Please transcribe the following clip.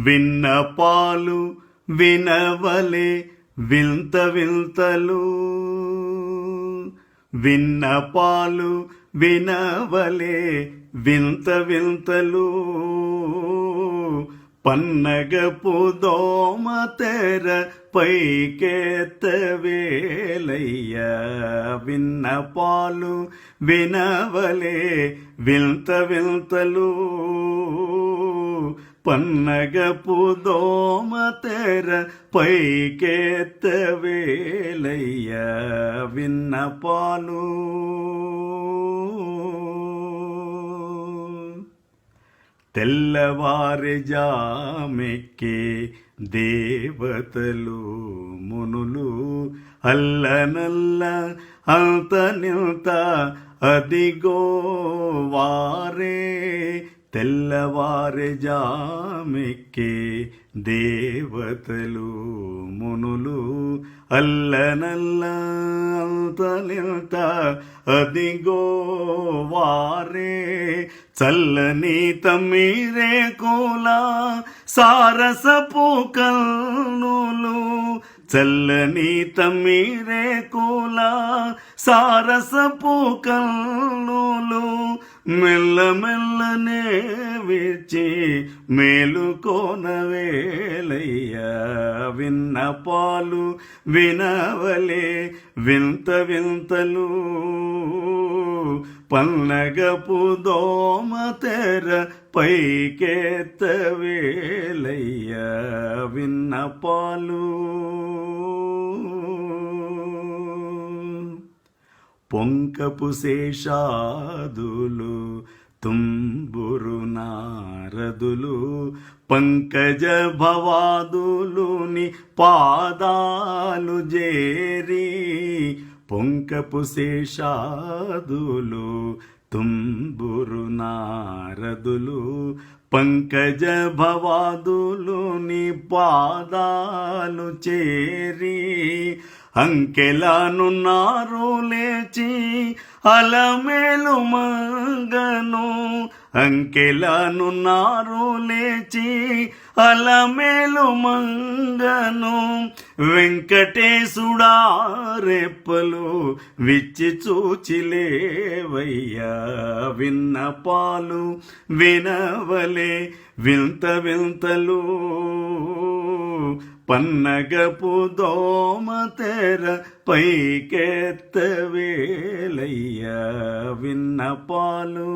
విన్నపాలు వినవలే వింత వింతలు, విన్నపాలు వినవలే వింత వింతలు, పన్నగపు దోమ తెర పైకెత్తవేలయ్య. విన్నపాలు వినవలే వింత వింతలు, పన్నగపు దోమ తెర పైకెత్తవేలయ్య. విన్నపాలు తెల్లవారి జామెక్కే దేవతలు మునులు, అల్లనల్ల అంత నింత అదిగో వారే. తెల్లవారి జామెక్కే దేవతలు మునులు, అల్లనల్ల అంత నింత అదిగో వారే. చల్లని తమ్మిరే కోల సారసపు కన్నులు, చల్లని తమ్మిరే కోల సారసపు కన్నులు, మెల్లమెల్లనే విచ్చి మేలుకోనవేలయ్య. విన్నపాలు వినవలే వింత వింతలు, పన్నగపు దోమ తెర పైకెత్తవేలయ్య. విన్నపాలు పొంకపు శేషాదులు తుంబురు నారదులు, పంకజ భవాదులుని పాదాలు జేరి. పొంకపు శేషాదులు తుంబురు నారదులు, పంకజ భవాదులుని పాదాలు చేరి. అంకెలానున్నారు లేచి అలమేలు మంగను, అంకెలానున్నారు లేచి అలమేలు మంగను. వెంకటేశుడా రెప్పలు విచ్చి చూచిలేవయ్యా. విన్నపాలు వినవలే వింత వింతలు, పన్నగపు దోమ తెర పైకెత్తవేలయ్య. విన్నపాలు